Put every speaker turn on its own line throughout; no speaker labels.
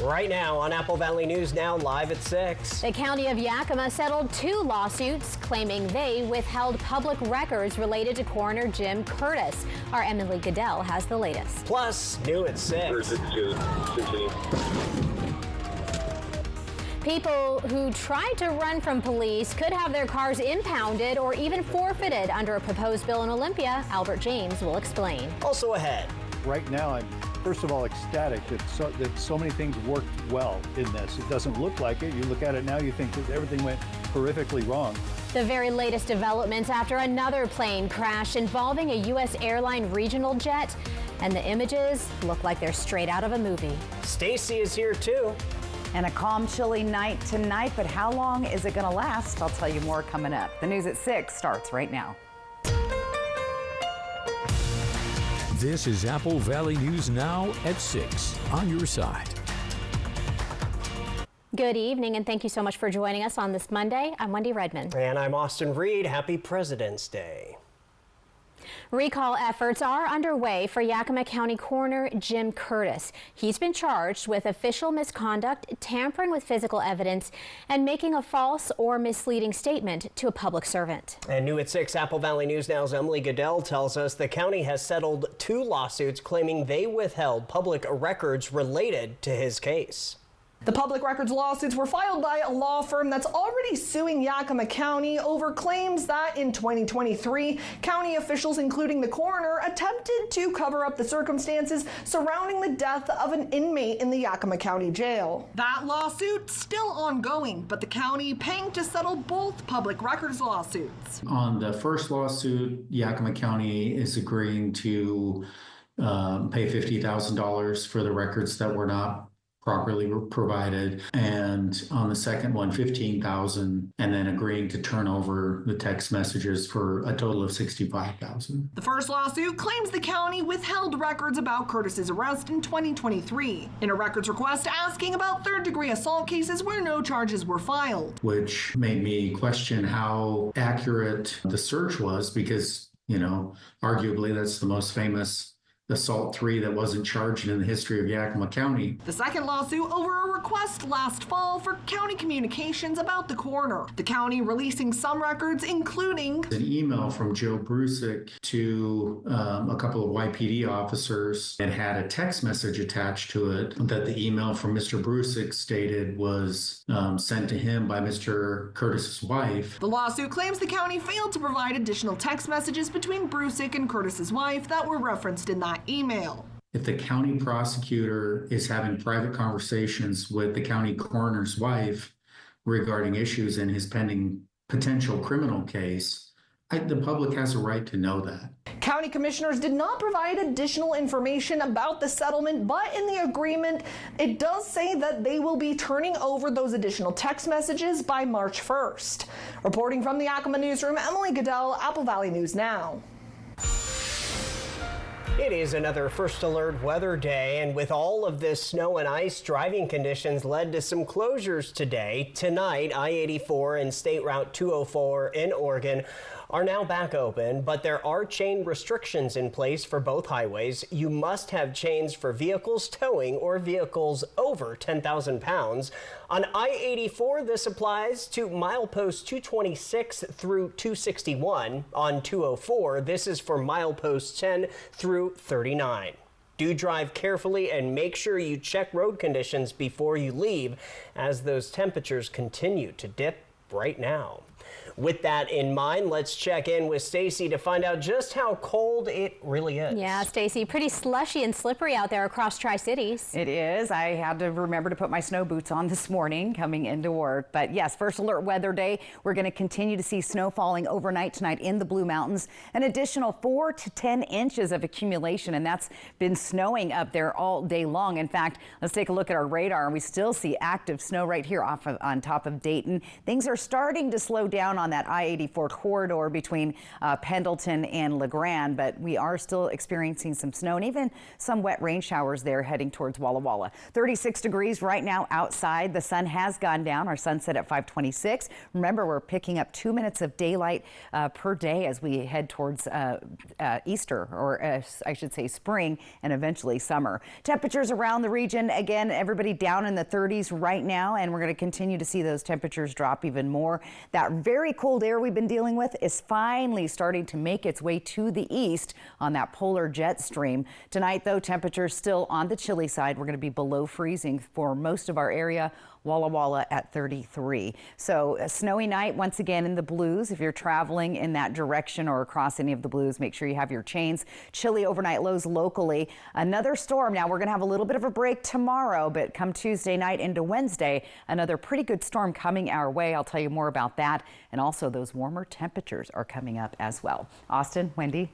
Right now on Apple Valley News Now, live at 6.
The county of Yakima settled 2 lawsuits claiming they withheld public records related to coroner Jim Curtis. Our Emily Goodell has the latest.
Plus, new at 6.
People who tried to run from police could have their cars impounded or even forfeited under a proposed bill in Olympia. Albert James will explain.
Also ahead.
Right now, I'm first of all ecstatic that so many things worked well in this. It doesn't look like it. You look at it now, you think that everything went horrifically wrong.
The very latest developments after another plane crash involving a U.S. airline regional jet. And the images look like they're straight out of a movie.
Stacy is here too.
And a calm, chilly night tonight, but how long is it going to last? I'll tell you more coming up. The news at 6 starts right now.
This is Apple Valley News Now at 6 on your side.
Good evening, and thank you so much for joining us on this Monday. I'm Wendy Redmond.
And I'm Austin Reed. Happy President's Day.
Recall efforts are underway for Yakima County Coroner Jim Curtis. He's been charged with official misconduct, tampering with physical evidence, and making a false or misleading statement to a public servant.
And new at 6, Apple Valley News Now's Emily Goodell tells us the county has settled 2 lawsuits claiming they withheld public records related to his case.
The public records lawsuits were filed by a law firm that's already suing Yakima County over claims that in 2023, county officials, including the coroner, attempted to cover up the circumstances surrounding the death of an inmate in the Yakima County Jail. That lawsuit still ongoing, but the county paying to settle both public records lawsuits.
On the first lawsuit, Yakima County is agreeing to pay $50,000 for the records that were not properly provided, and on the second one, $15,000, and then agreeing to turn over the text messages for a total of $65,000.
The first lawsuit claims the county withheld records about Curtis's arrest in 2023 in a records request asking about third-degree assault cases where no charges were filed.
Which made me question how accurate the search was because, arguably that's the most famous assault 3 that wasn't charged in the history of Yakima County.
The second lawsuit over a request last fall for county communications about the coroner. The county releasing some records, including
an email from Joe Brusick to a couple of YPD officers and had a text message attached to it that the email from Mr. Brusick stated was sent to him by Mr. Curtis's wife.
The lawsuit claims the county failed to provide additional text messages between Brusick and Curtis's wife that were referenced in that email.
If the county prosecutor is having private conversations with the county coroner's wife regarding issues in his pending potential criminal case, the public has a right to know that.
County commissioners did not provide additional information about the settlement, but in the agreement, it does say that they will be turning over those additional text messages by March 1st. Reporting from the Yakima Newsroom, Emily Goodell, Apple Valley News Now.
It is another First Alert weather day, and with all of this snow and ice, driving conditions led to some closures today. Tonight, I-84 and State Route 204 in Oregon are now back open, but there are chain restrictions in place for both highways. You must have chains for vehicles towing or vehicles over 10,000 pounds. On I-84, this applies to milepost 226 through 261. On 204, this is for milepost 10 through 39. Do drive carefully and make sure you check road conditions before you leave, as those temperatures continue to dip right now. With that in mind, let's check in with Stacy to find out just how cold it really is.
Yeah, Stacy, pretty slushy and slippery out there across Tri-Cities.
It is. I had to remember to put my snow boots on this morning coming into work. But yes, First Alert weather day. We're going to continue to see snow falling overnight tonight in the Blue Mountains. An additional 4 to 10 inches of accumulation, and that's been snowing up there all day long. In fact, let's take a look at our radar, and we still see active snow right here on top of Dayton. Things are starting to slow down on that I-84 corridor between Pendleton and LeGrand, but we are still experiencing some snow and even some wet rain showers there heading towards Walla Walla. 36 degrees right now outside. The sun has gone down. Our sunset at 5:26. Remember, we're picking up 2 minutes of daylight per day as we head towards Easter, or I should say spring, and eventually summer. Temperatures around the region, again, everybody down in the 30s right now, and we're going to continue to see those temperatures drop even more. That very cold air we've been dealing with is finally starting to make its way to the east on that polar jet stream. Tonight, though, temperatures still on the chilly side. We're going to be below freezing for most of our area. Walla Walla at 33. So a snowy night once again in the Blues. If you're traveling in that direction or across any of the Blues, make sure you have your chains. Chilly overnight lows locally. Another storm. Now we're going to have a little bit of a break tomorrow, but come Tuesday night into Wednesday, another pretty good storm coming our way. I'll tell you more about that. And also those warmer temperatures are coming up as well. Austin, Wendy.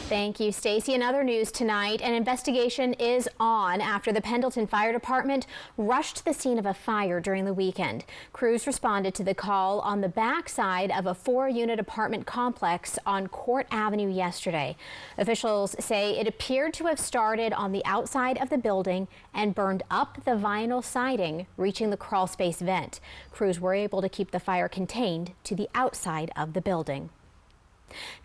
Thank you, Stacy. In other news tonight, an investigation is on after the Pendleton Fire Department rushed the scene of a fire during the weekend. Crews responded to the call on the backside of a 4-unit apartment complex on Court Avenue yesterday. Officials say it appeared to have started on the outside of the building and burned up the vinyl siding, reaching the crawl space vent. Crews were able to keep the fire contained to the outside of the building.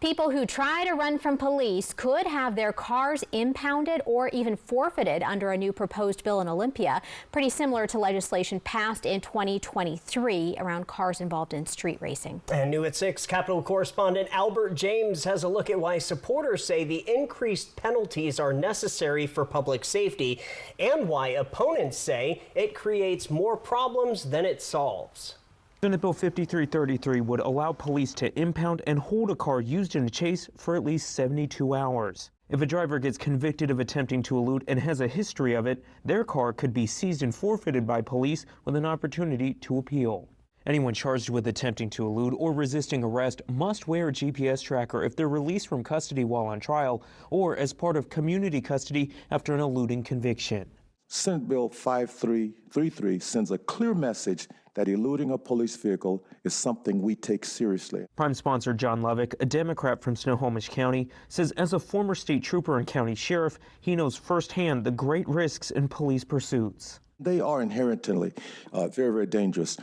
People who try to run from police could have their cars impounded or even forfeited under a new proposed bill in Olympia, pretty similar to legislation passed in 2023 around cars involved in street racing.
And new at 6, Capitol correspondent Albert James has a look at why supporters say the increased penalties are necessary for public safety and why opponents say it creates more problems than it solves.
Senate Bill 5333 would allow police to impound and hold a car used in a chase for at least 72 hours. If a driver gets convicted of attempting to elude and has a history of it, their car could be seized and forfeited by police with an opportunity to appeal. Anyone charged with attempting to elude or resisting arrest must wear a GPS tracker if they're released from custody while on trial or as part of community custody after an eluding conviction.
Senate Bill 5333 sends a clear message that eluding a police vehicle is something we take seriously.
Prime sponsor John Lovick, a Democrat from Snohomish County, says as a former state trooper and county sheriff, he knows firsthand the great risks in police pursuits.
They are inherently very, very dangerous.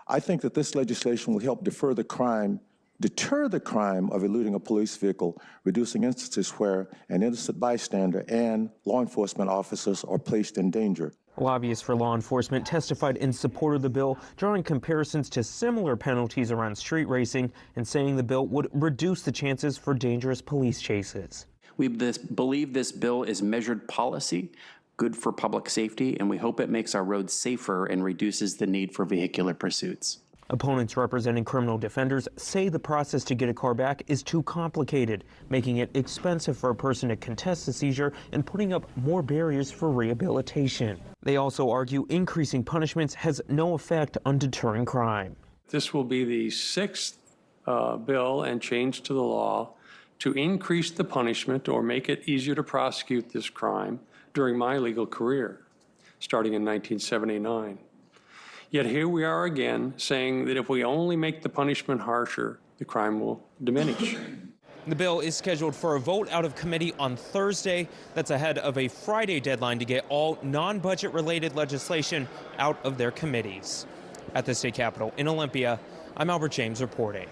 I think that this legislation will help deter the crime of eluding a police vehicle, reducing instances where an innocent bystander and law enforcement officers are placed in danger.
Lobbyists for law enforcement testified in support of the bill, drawing comparisons to similar penalties around street racing and saying the bill would reduce the chances for dangerous police chases.
We believe this bill is measured policy, good for public safety, and we hope it makes our roads safer and reduces the need for vehicular pursuits.
Opponents representing criminal defenders say the process to get a car back is too complicated, making it expensive for a person to contest the seizure and putting up more barriers for rehabilitation. They also argue increasing punishments has no effect on deterring crime.
This will be the 6th bill and change to the law to increase the punishment or make it easier to prosecute this crime during my legal career, starting in 1979. Yet here we are again saying that if we only make the punishment harsher, the crime will diminish.
The bill is scheduled for a vote out of committee on Thursday. That's ahead of a Friday deadline to get all non-budget related legislation out of their committees. At the state capitol in Olympia, I'm Albert James reporting.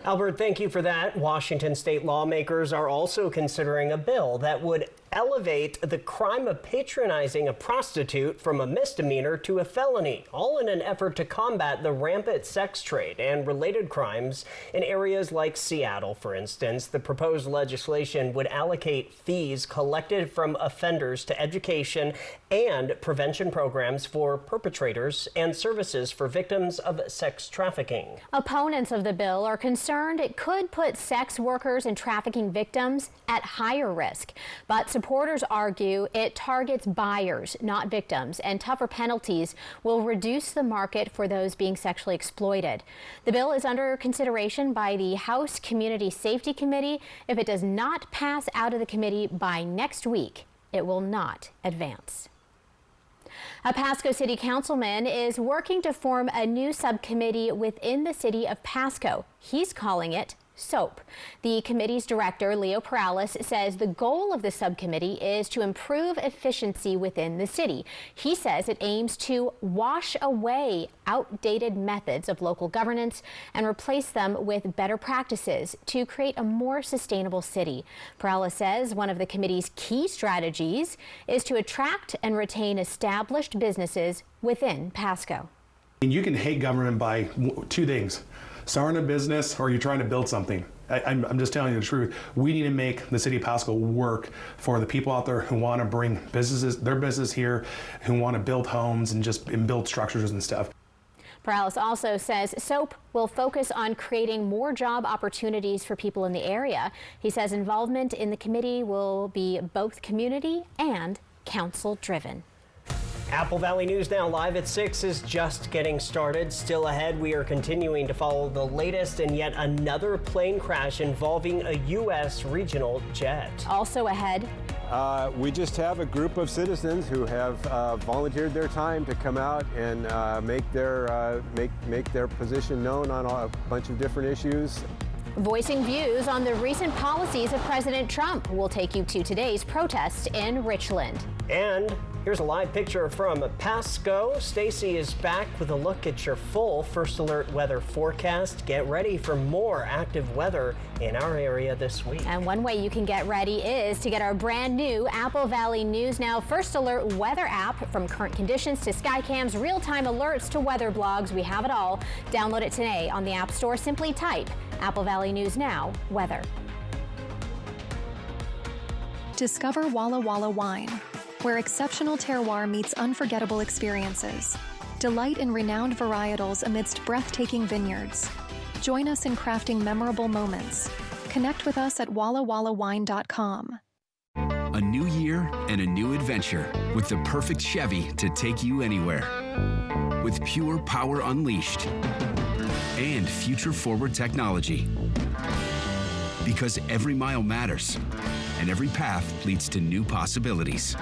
Albert, thank you for that. Washington state lawmakers are also considering a bill that would elevate the crime of patronizing a prostitute from a misdemeanor to a felony, all in an effort to combat the rampant sex trade and related crimes in areas like Seattle, for instance. The proposed legislation would allocate fees collected from offenders to education and prevention programs for perpetrators and services for victims of sex trafficking.
Opponents of the bill are concerned it could put sex workers and trafficking victims at higher risk. But supporters argue it targets buyers, not victims, and tougher penalties will reduce the market for those being sexually exploited. The bill is under consideration by the House Community Safety Committee. If it does not pass out of the committee by next week, it will not advance. A Pasco City Councilman is working to form a new subcommittee within the city of Pasco. He's calling it SOAP. The committee's director, Leo Perales, says the goal of the subcommittee is to improve efficiency within the city. He says it aims to wash away outdated methods of local governance and replace them with better practices to create a more sustainable city. Perales says one of the committee's key strategies is to attract and retain established businesses within Pasco.
You can hate government by two things: starting a business or you're trying to build something. I'm just telling you the truth. We need to make the city of Pasco work for the people out there who want to bring their business here, who want to build homes and build structures and stuff.
Perales also says SOAP will focus on creating more job opportunities for people in the area. He says involvement in the committee will be both community and council driven.
Apple Valley News Now live at 6 is just getting started. Still ahead, we are continuing to follow the latest in yet another plane crash involving a U.S. regional jet.
Also ahead,
we just have a group of citizens who have volunteered their time to come out and make their position known on a bunch of different issues.
voicing views on the recent policies of President Trump. We'll take you to today's protest in Richland.
And here's a live picture from Pasco. Stacy is back with a look at your full First Alert weather forecast. Get ready for more active weather in our area this week.
And one way you can get ready is to get our brand new Apple Valley News Now First Alert weather app. From current conditions to Skycam's real-time alerts to weather blogs, we have it all. Download it today on the App Store. Simply type Apple Valley News Now weather.
Discover Walla Walla Wine, where exceptional terroir meets unforgettable experiences. Delight in renowned varietals amidst breathtaking vineyards. Join us in crafting memorable moments. Connect with us at wallawallawine.com.
A new year and a new adventure with the perfect Chevy to take you anywhere. With pure power unleashed and future-forward technology. Because every mile matters and every path leads to new possibilities.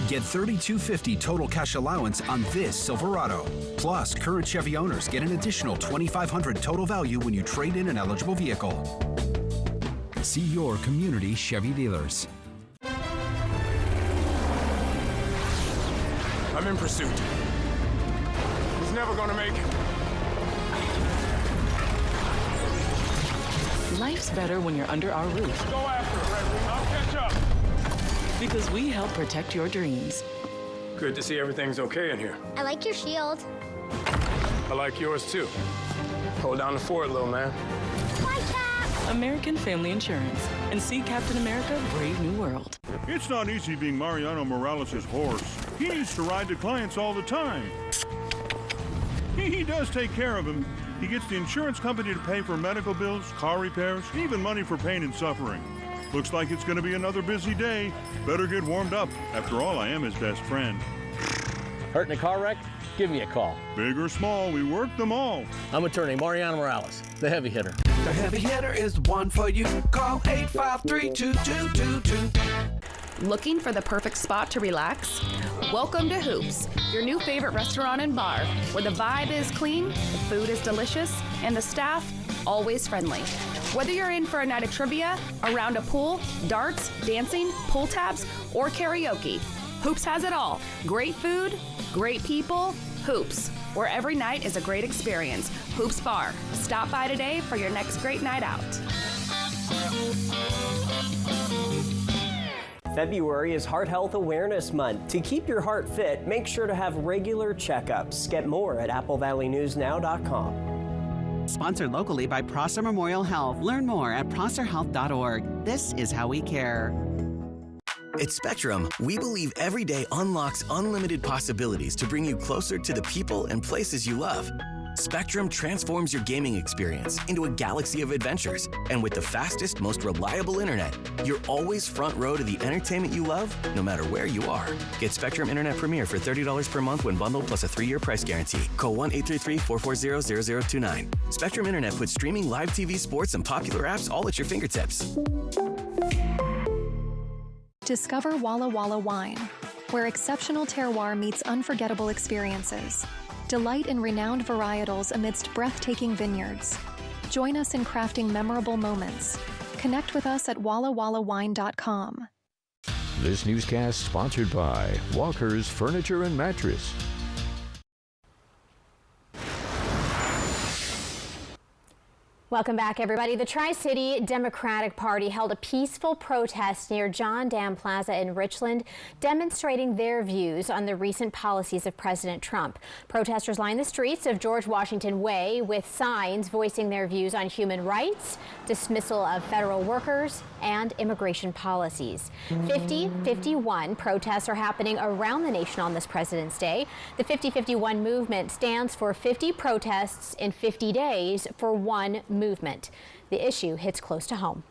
Get $3,250 total cash allowance on this Silverado. Plus, current Chevy owners get an additional $2,500 total value when you trade in an eligible vehicle. See your community Chevy dealers.
I'm in pursuit. He's never gonna make it.
Life's better when you're under our roof.
Go after it, Red Wing. I'll catch up.
Because we help protect your dreams.
Good to see everything's okay in here.
I like your shield.
I like yours too. Hold down the fort, little man.
Bye, Cap.
American Family Insurance. And see Captain America: Brave New World.
It's not easy being Mariano Morales' horse. He needs to ride to clients all the time. He does take care of him. He gets the insurance company to pay for medical bills, car repairs, even money for pain and suffering. Looks like it's going to be another busy day. Better get warmed up. After all, I am his best friend.
Hurt in a car wreck? Give me a call.
Big or small, we work them all.
I'm attorney Mariano Morales, the heavy hitter.
The heavy hitter is the one for you. Call 853-2222.
Looking for the perfect spot to relax? Welcome to Hoops, your new favorite restaurant and bar, where the vibe is clean, the food is delicious, and the staff always friendly. Whether you're in for a night of trivia, a round of pool, darts, dancing, pull tabs, or karaoke, Hoops has it all. Great food, great people, Hoops, where every night is a great experience. Hoops Bar. Stop by today for your next great night out.
February is Heart Health Awareness Month. To keep your heart fit, make sure to have regular checkups. Get more at applevalleynewsnow.com.
Sponsored locally by Prosser Memorial Health. Learn more at prosserhealth.org. This is how we care.
At Spectrum, we believe every day unlocks unlimited possibilities to bring you closer to the people and places you love. Spectrum transforms your gaming experience into a galaxy of adventures. And with the fastest, most reliable internet, you're always front row to the entertainment you love, no matter where you are. Get Spectrum Internet Premier for $30 per month when bundled plus a 3-year price guarantee. Call 1-833-440-0029. Spectrum Internet puts streaming live TV, sports, and popular apps all at your fingertips.
Discover Walla Walla Wine, where exceptional terroir meets unforgettable experiences. Delight in renowned varietals amidst breathtaking vineyards. Join us in crafting memorable moments. Connect with us at wallawallawine.com.
This newscast sponsored by Walker's Furniture and Mattress.
Welcome back, everybody. The Tri-City Democratic Party held a peaceful protest near John Dam Plaza in Richland, demonstrating their views on the recent policies of President Trump. Protesters lined the streets of George Washington Way with signs voicing their views on human rights, dismissal of federal workers, and immigration policies. 50-51 protests are happening around the nation on this President's Day. The 50-51 movement stands for 50 protests in 50 days for one movement. The issue hits close to home.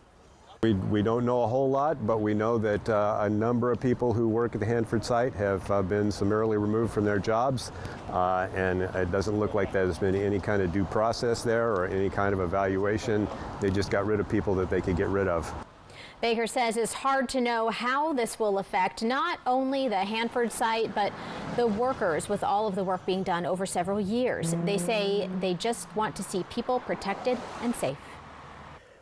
We don't know a whole lot, but we know that a number of people who work at the Hanford site have been summarily removed from their jobs, and it doesn't look like there's been any kind of due process there or any kind of evaluation. They just got rid of people that they could get rid of.
Baker says it's hard to know how this will affect not only the Hanford site, but the workers with all of the work being done over several years. They say they just want to see people protected and safe.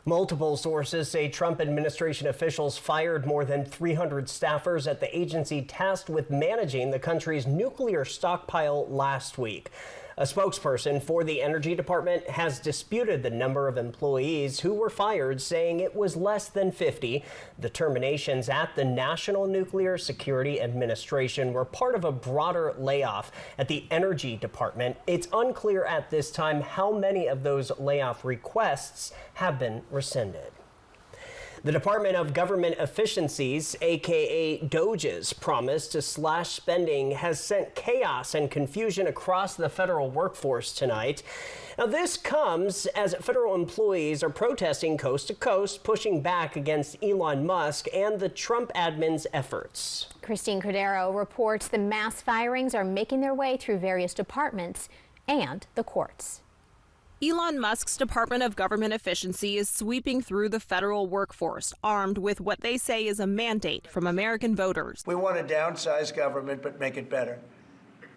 Multiple sources say Trump administration officials fired more than 300 staffers at the agency tasked with managing the country's nuclear stockpile last week. A spokesperson for the Energy Department has disputed the number of employees who were fired, saying it was less than 50. The terminations at the National Nuclear Security Administration were part of a broader layoff at the Energy Department. It's unclear at this time how many of those layoff requests have been rescinded. The Department of Government Efficiency's, aka DOGE's, promise to slash spending has sent chaos and confusion across the federal workforce tonight. Now, this comes as federal employees are protesting coast to coast, pushing back against Elon Musk and the Trump admin's efforts.
Christine Cordero reports the mass firings are making their way through various departments and the courts.
Elon Musk's Department of Government Efficiency is sweeping through the federal workforce, armed with what they say is a mandate from American voters.
We want to downsize government, but make it better.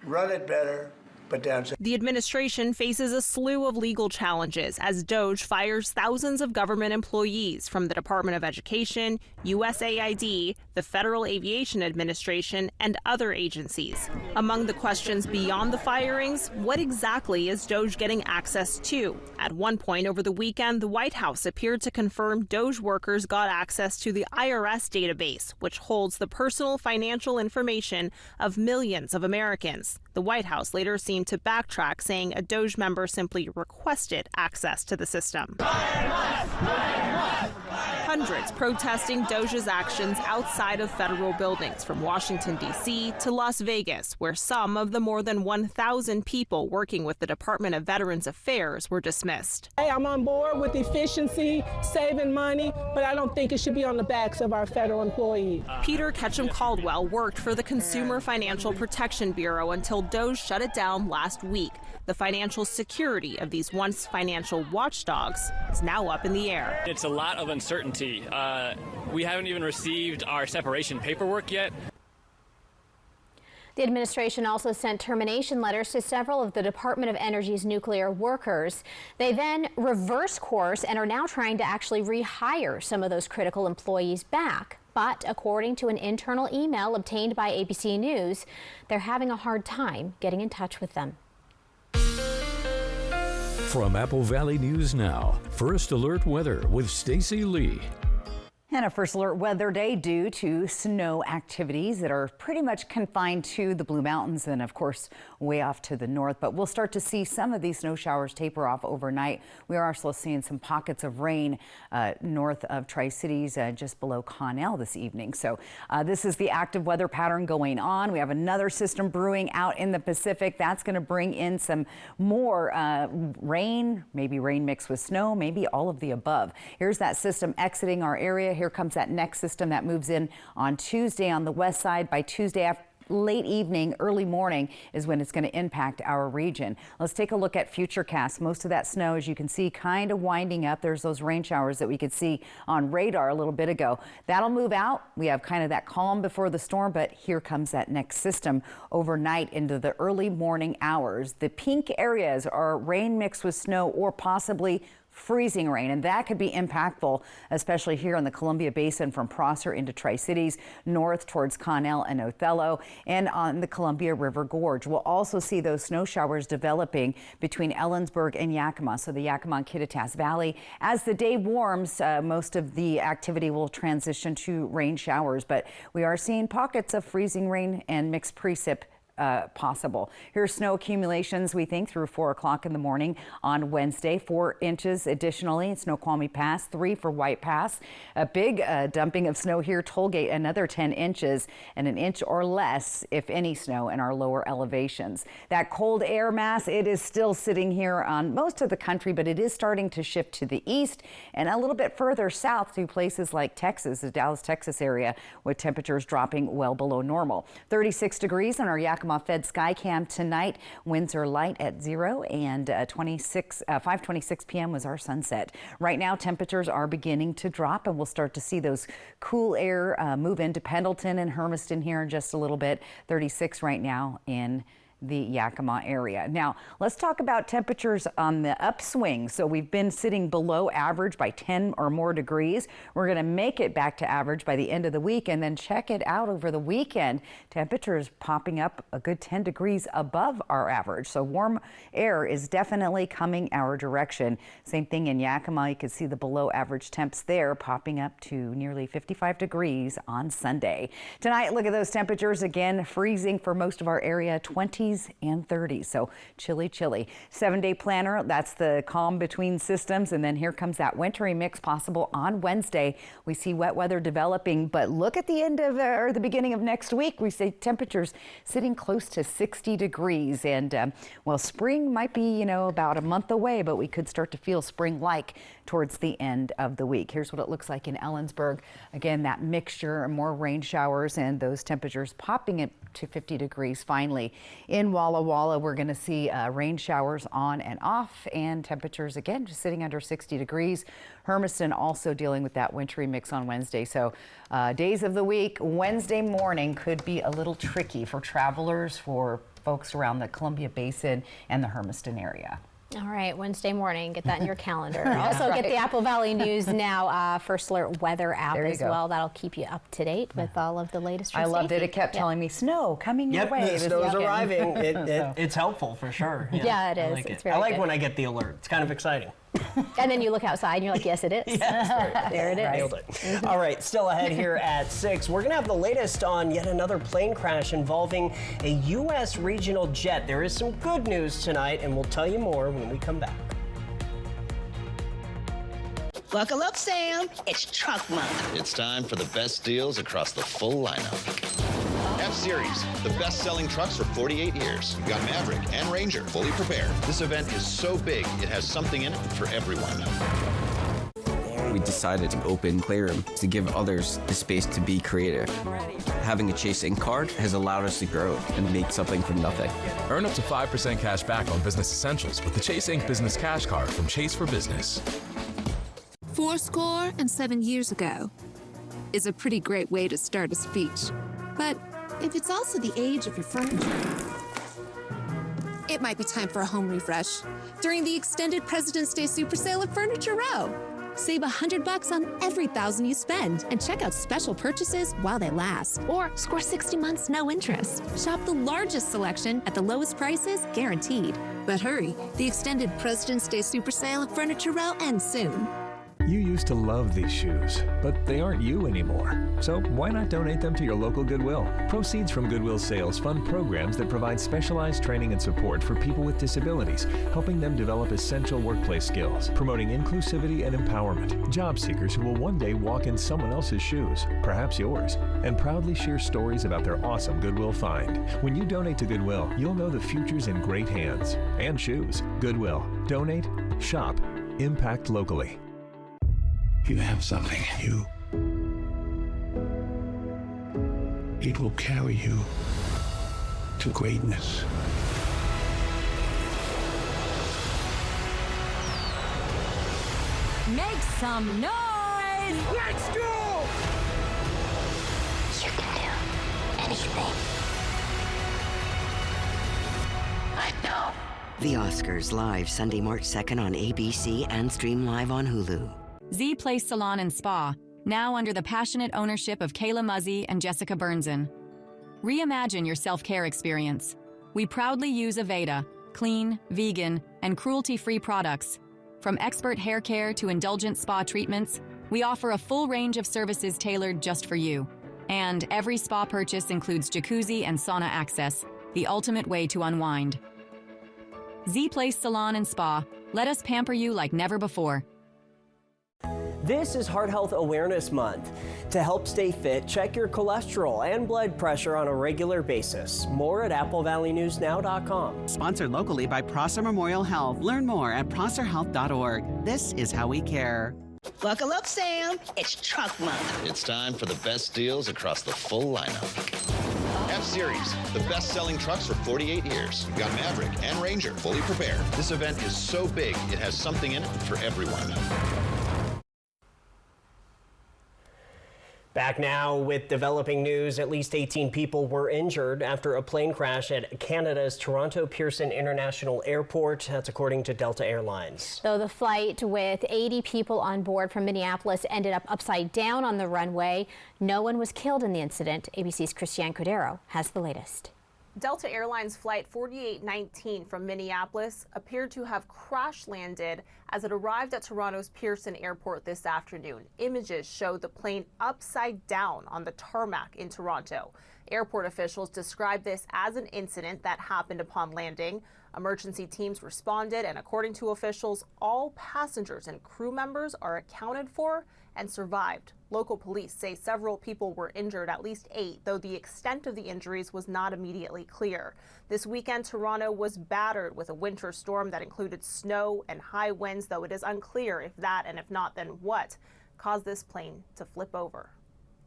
Run it better, but downsize.
The administration faces a slew of legal challenges as DOGE fires thousands of government employees from the Department of Education, USAID, the Federal Aviation Administration, and other agencies. Among the questions beyond the firings, what exactly is DOGE getting access to? At one point over the weekend, the White House appeared to confirm DOGE workers got access to the IRS database, which holds the personal financial information of millions of Americans. The White House later seemed to backtrack, saying a DOGE member simply requested access to the system. Hundreds protesting DOGE's actions outside of federal buildings, from Washington, D.C. to Las Vegas, where some of the more than 1,000 people working with the Department of Veterans Affairs were dismissed.
Hey, I'm on board with efficiency, saving money, but I don't think it should be on the backs of our federal employees.
Peter Ketchum-Caldwell worked for the Consumer Financial Protection Bureau until DOGE shut it down last week. The financial security of these once financial watchdogs is now up in the air.
It's a lot of uncertainty. We haven't even received our separation paperwork yet.
The administration also sent termination letters to several of the Department of Energy's nuclear workers. They then reversed course and are now trying to actually rehire some of those critical employees back. But according to an internal email obtained by ABC News, they're having a hard time getting in touch with them.
From Apple Valley News Now, First Alert Weather with Stacy Lee.
And a First Alert Weather Day due to snow activities that are pretty much confined to the Blue Mountains and, of course, way off to the north. But we'll start to see some of these snow showers taper off overnight. We are also seeing some pockets of rain north of Tri-Cities, just below Connell this evening. So this is the active weather pattern going on. We have another system brewing out in the Pacific. That's going to bring in some more rain, maybe rain mixed with snow, maybe all of the above. Here's that system exiting our area. Here comes that next system that moves in on Tuesday on the west side. By Tuesday late evening, early morning is when it's going to impact our region. Let's take a look at futurecasts. Most of that snow, as you can see, kind of winding up. There's those rain showers that we could see on radar a little bit ago. That'll move out. We have kind of that calm before the storm, but here comes that next system overnight into the early morning hours. The pink areas are rain mixed with snow or possibly freezing rain, and that could be impactful, especially here in the Columbia Basin from Prosser into Tri-Cities, north towards Connell and Othello, and on the Columbia River Gorge. We'll also see those snow showers developing between Ellensburg and Yakima, so the Yakima and Kittitas Valley. As the day warms, most of the activity will transition to rain showers, but we are seeing pockets of freezing rain and mixed precip possible. Here's snow accumulations, we think, through 4 o'clock in the morning on Wednesday. 4 inches additionally in Snoqualmie Pass, 3 for White Pass. A big dumping of snow here, Tollgate, another 10 inches, and an inch or less, if any, snow in our lower elevations. That cold air mass, it is still sitting here on most of the country, but it is starting to shift to the east and a little bit further south to places like Texas, the Dallas, Texas area, with temperatures dropping well below normal. 36 degrees on our Yakima Fed Skycam tonight. Winds are light at 0, and 5:26 p.m. was our sunset. Right now, temperatures are beginning to drop, and we'll start to see those cool air move into Pendleton and Hermiston here in just a little bit. 36 right now in the Yakima area. Now, let's talk about temperatures on the upswing. So we've been sitting below average by 10 or more degrees. We're going to make it back to average by the end of the week, and then check it out over the weekend. Temperatures popping up a good 10 degrees above our average. So warm air is definitely coming our direction. Same thing in Yakima. You can see the below average temps there popping up to nearly 55 degrees on Sunday. Tonight, look at those temperatures again, freezing for most of our area, 20s and 30s. So chilly, chilly. 7-day planner, that's the calm between systems. And then here comes that wintry mix possible on Wednesday. We see wet weather developing, but look at the end of or the beginning of next week. We see temperatures sitting close to 60 degrees. And well, spring might be, about a month away, but we could start to feel spring-like towards the end of the week. Here's what it looks like in Ellensburg. Again, that mixture, more rain showers, and those temperatures popping it to 50 degrees finally. In Walla Walla, we're going to see rain showers on and off, and temperatures again just sitting under 60 degrees. Hermiston also dealing with that wintry mix on Wednesday. So days of the week, Wednesday morning could be a little tricky for travelers, for folks around the Columbia Basin and the Hermiston area.
All right, Wednesday morning, get that in your calendar. Also get the Apple Valley News Now First Alert weather app as well. That'll keep you up to date with all of the latest.
I loved it. It kept telling me snow coming your way.
The snow's arriving. It's helpful for sure.
Yeah, it is. It's very good.
when I get the alert. It's kind of exciting.
And then you look outside and you're like, yes, it is.
Yes,
there it is.
Nailed it. All right, still ahead here at 6. We're going to have the latest on yet another plane crash involving a U.S. regional jet. There is some good news tonight, and we'll tell you more when we come back.
Buckle up, Sam. It's truck month.
It's time for the best deals across the full lineup. F-Series, the best-selling trucks for 48 years. We've got Maverick and Ranger fully prepared. This event is so big, it has something in it for everyone.
We decided to open Playroom to give others the space to be creative. Having a Chase Ink card has allowed us to grow and make something from nothing.
Earn up to 5% cash back on business essentials with the Chase Ink Business Cash Card from Chase for Business.
7 years ago is a pretty great way to start a speech. But if it's also the age of your furniture, it might be time for a home refresh during the extended President's Day Super Sale at Furniture Row. Save $100 on every $1,000 you spend and check out special purchases while they last. Or score 60 months no interest. Shop the largest selection at the lowest prices guaranteed. But hurry, the extended President's Day Super Sale at Furniture Row ends soon.
You used to love these shoes, but they aren't you anymore. So why not donate them to your local Goodwill? Proceeds from Goodwill sales fund programs that provide specialized training and support for people with disabilities, helping them develop essential workplace skills, promoting inclusivity and empowerment. Job seekers who will one day walk in someone else's shoes, perhaps yours, and proudly share stories about their awesome Goodwill find. When you donate to Goodwill, you'll know the future's in great hands. And shoes. Goodwill. Donate, shop, impact locally.
You have something. People carry you to greatness.
Make some noise! Let's go!
You can do anything. I know.
The Oscars live Sunday, March 2nd on ABC and stream live on Hulu.
Z Place Salon and Spa, now under the passionate ownership of Kayla Muzzy and Jessica Burnson. Reimagine your self-care experience. We proudly use Aveda, clean, vegan, and cruelty-free products. From expert hair care to indulgent spa treatments, we offer a full range of services tailored just for you. And every spa purchase includes jacuzzi and sauna access, the ultimate way to unwind. Z Place Salon and Spa. Let us pamper you like never before.
This is Heart Health Awareness Month. To help stay fit, check your cholesterol and blood pressure on a regular basis. More at AppleValleyNewsNow.com.
Sponsored locally by Prosser Memorial Health. Learn more at prosserhealth.org. This is how we care.
Buckle up, Sam. It's Truck Month.
It's time for the best deals across the full lineup. F-Series, the best-selling trucks for 48 years. We've got Maverick and Ranger fully prepared. This event is so big, it has something in it for everyone.
Back now with developing news, at least 18 people were injured after a plane crash at Canada's Toronto Pearson International Airport. That's according to Delta Airlines.
Though the flight with 80 people on board from Minneapolis ended up upside down on the runway, no one was killed in the incident. ABC's Christiane Cordero has the latest.
Delta Airlines Flight 4819 from Minneapolis appeared to have crash landed as it arrived at Toronto's Pearson Airport this afternoon. Images show the plane upside down on the tarmac in Toronto. Airport officials described this as an incident that happened upon landing. Emergency teams responded, and according to officials, all passengers and crew members are accounted for and survived. Local police say several people were injured, at least 8, though the extent of the injuries was not immediately clear. This weekend, Toronto was battered with a winter storm that included snow and high winds, though it is unclear if that, and if not, then what, caused this plane to flip over.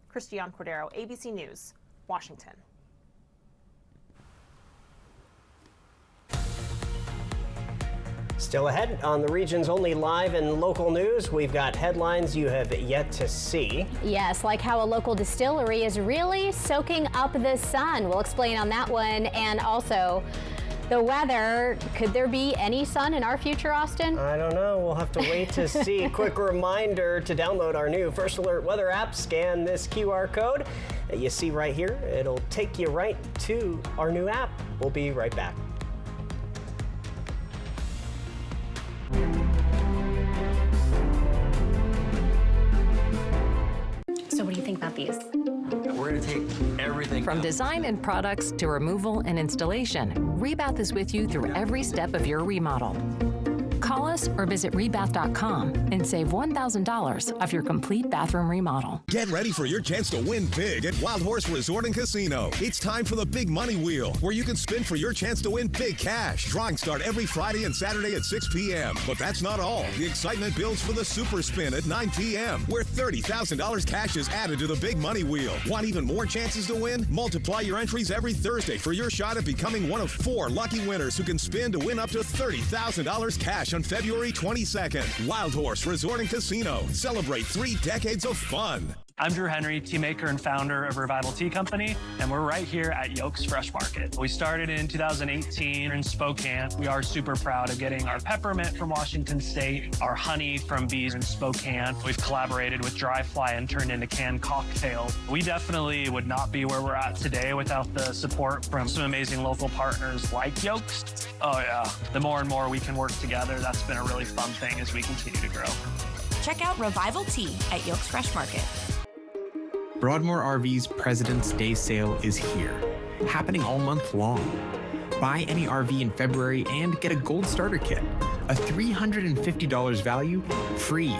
Christiane Cordero, ABC News, Washington.
Still ahead on the region's only live and local news, we've got headlines you have yet to see.
Yes, like how a local distillery is really soaking up the sun. We'll explain on that one. And also the weather. Could there be any sun in our future, Austin?
I don't know. We'll have to wait to see. Quick reminder to download our new First Alert weather app. Scan this QR code that you see right here. It'll take you right to our new app. We'll be right back.
So what do you think about these?
We're going to take everything
From design and products to removal and installation, Rebath is with you through every step of your remodel. Call us or visit rebath.com and save $1,000 off your complete bathroom remodel.
Get ready for your chance to win big at Wild Horse Resort and Casino. It's time for the Big Money Wheel, where you can spin for your chance to win big cash. Drawings start every Friday and Saturday at 6 p.m. But that's not all. The excitement builds for the Super Spin at 9 p.m., where $30,000 cash is added to the Big Money Wheel. Want even more chances to win? Multiply your entries every Thursday for your shot at becoming one of 4 lucky winners who can spin to win up to $30,000 cash on February 22nd. Wild Horse Resort and Casino. Celebrate 3 decades of fun.
I'm Drew Henry, tea maker and founder of Revival Tea Company, and we're right here at Yolks Fresh Market. We started in 2018 in Spokane. We are super proud of getting our peppermint from Washington State, our honey from bees in Spokane. We've collaborated with Dry Fly and turned into canned cocktails. We definitely would not be where we're at today without the support from some amazing local partners like Yolks. Oh yeah, the more and more we can work together, that's been a really fun thing as we continue to grow.
Check out Revival Tea at Yolks Fresh Market.
Broadmoor RV's President's Day sale is here, happening all month long. Buy any RV in February and get a gold starter kit, a $350 value, free.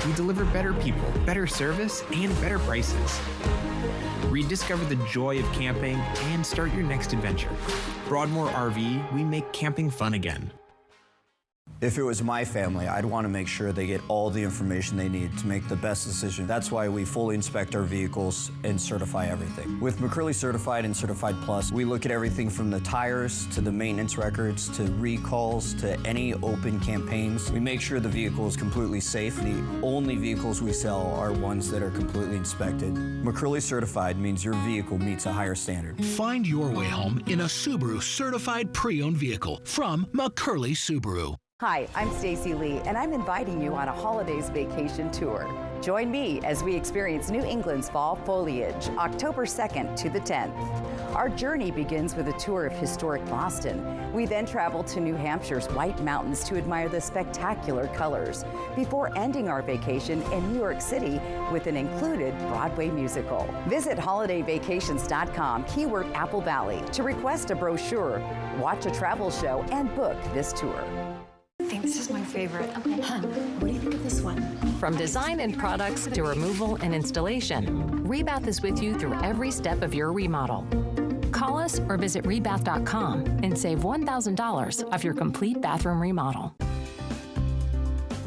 We deliver better people, better service, and better prices. Rediscover the joy of camping and start your next adventure. Broadmoor RV, we make camping fun again.
If it was my family, I'd want to make sure they get all the information they need to make the best decision. That's why we fully inspect our vehicles and certify everything. With McCurley Certified and Certified Plus, we look at everything from the tires to the maintenance records to recalls to any open campaigns. We make sure the vehicle is completely safe. The only vehicles we sell are ones that are completely inspected. McCurley Certified means your vehicle meets a higher standard.
Find your way home in a Subaru certified pre-owned vehicle from McCurley Subaru.
Hi, I'm Stacy Lee, and I'm inviting you on a holidays vacation tour. Join me as we experience New England's fall foliage, October 2nd to the 10th. Our journey begins with a tour of historic Boston. We then travel to New Hampshire's White Mountains to admire the spectacular colors, before ending our vacation in New York City with an included Broadway musical. Visit holidayvacations.com, keyword Apple Valley, to request a brochure, watch a travel show, and book this tour.
I think this is my favorite. Okay. Hun, what do you think of this one?
From design and products to removal and installation, Rebath is with you through every step of your remodel. Call us or visit rebath.com and save $1,000 off your complete bathroom remodel.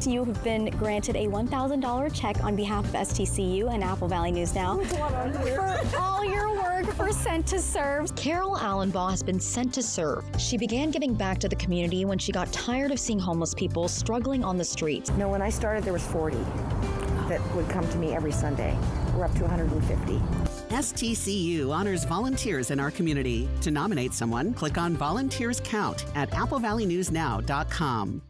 You have been granted a $1,000 check on behalf of STCU and Apple Valley News Now for all your work for Sent to Serve.
Carol Allenbaugh has been sent to serve. She began giving back to the community when she got tired of seeing homeless people struggling on the streets.
No, when I started, there was 40 that would come to me every Sunday. We're up to 150.
STCU honors volunteers in our community. To nominate someone, click on Volunteers Count at applevalleynewsnow.com.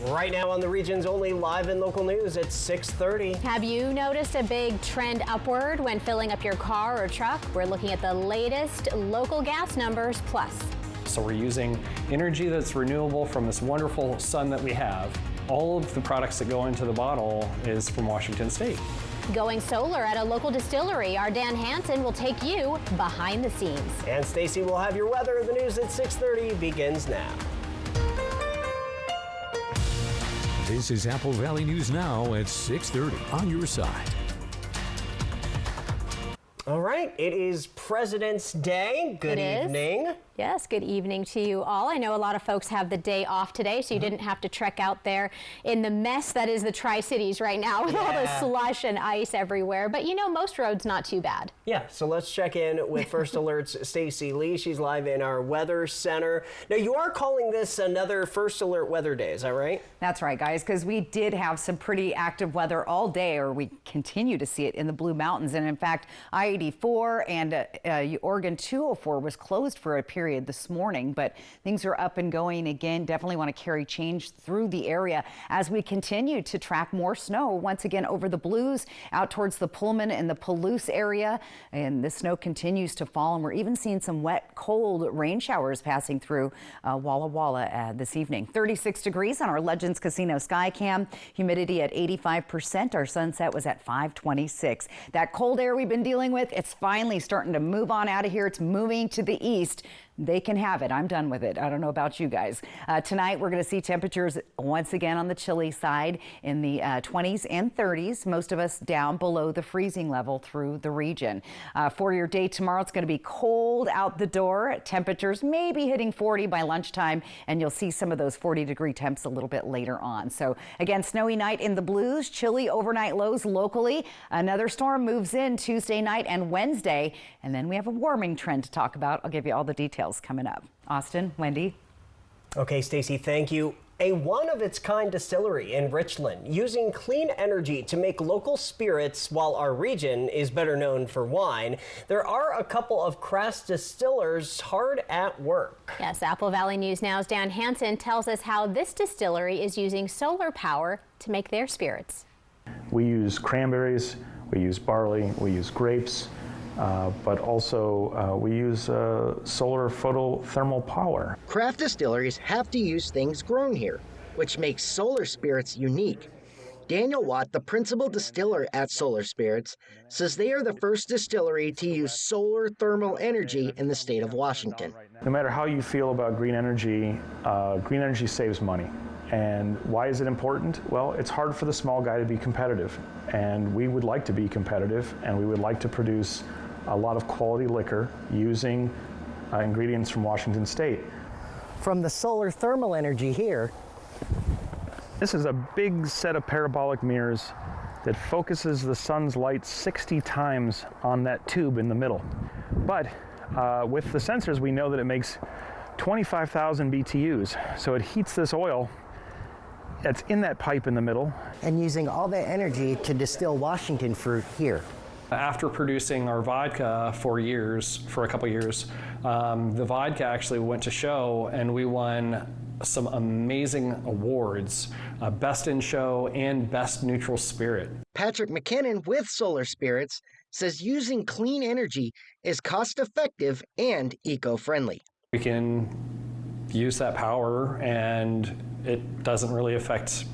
Right now on the region's only live and local news at 6:30.
Have you noticed a big trend upward when filling up your car or truck? We're looking at the latest local gas numbers plus.
So we're using energy that's renewable from this wonderful sun that we have. All of the products that go into the bottle is from Washington State.
Going solar at a local distillery, our Dan Hansen will take you behind the scenes.
And Stacy will have your weather. The news at 6:30 begins now.
This is Apple Valley News Now at 6:30 on your side.
All right, it is President's Day. Good evening.
Yes, good evening to you all. I know a lot of folks have the day off today, so you didn't have to trek out there in the mess that is the Tri-Cities right now with all the slush and ice everywhere. But you know, most roads not too bad.
Yeah, so let's check in with First Alert's Stacy Lee. She's live in our weather center. Now, you are calling this another First Alert weather day, is that right?
That's right, guys, because we did have some pretty active weather all day, or we continue to see it in the Blue Mountains. And in fact, I-84 and Oregon 204 was closed for a period this morning, but things are up and going again. Definitely want to carry change through the area as we continue to track more snow once again over the Blues out towards the Pullman and the Palouse area. And the snow continues to fall, and we're even seeing some wet, cold rain showers passing through Walla Walla this evening. 36 degrees on our Legends Casino Skycam. Humidity at 85%. Our sunset was at 5:26. That cold air we've been dealing with, it's finally starting to move on out of here. It's moving to the east. They can have it. I'm done with it. I don't know about you guys. Tonight, we're going to see temperatures once again on the chilly side in the 20s and 30s. Most of us down below the freezing level through the region. For your day tomorrow, it's going to be cold out the door. Temperatures maybe hitting 40 by lunchtime, and you'll see some of those 40-degree temps a little bit later on. So again, snowy night in the Blues, chilly overnight lows locally. Another storm moves in Tuesday night and Wednesday, and then we have a warming trend to talk about. I'll give you all the details coming up. Austin, Wendy.
Okay, Stacy, thank you. A one-of-its-kind distillery in Richland using clean energy to make local spirits while our region is better known for wine. There are a couple of craft distillers hard at work.
Yes, Apple Valley News Now's Dan Hansen tells us how this distillery is using solar power to make their spirits.
We use cranberries, we use barley, we use grapes, but also we use solar photothermal power.
Craft distilleries have to use things grown here, which makes Solar Spirits unique. Daniel Watt, the principal distiller at Solar Spirits, says they are the first distillery to use solar thermal energy in the state of Washington.
No matter how you feel about green energy saves money. And why is it important? Well, it's hard for the small guy to be competitive, and we would like to be competitive, and we would like to produce a lot of quality liquor using ingredients from Washington State.
From the solar thermal energy here.
This is a big set of parabolic mirrors that focuses the sun's light 60 times on that tube in the middle. But with the sensors, we know that it makes 25,000 BTUs. So it heats this oil that's in that pipe in the middle.
And using all that energy to distill Washington fruit here.
After producing our vodka for a couple years, the vodka actually went to show and we won some amazing awards, Best in Show and Best Neutral Spirit.
Patrick McKinnon with Solar Spirits says using clean energy is cost-effective and eco-friendly.
We can use that power and it doesn't really affect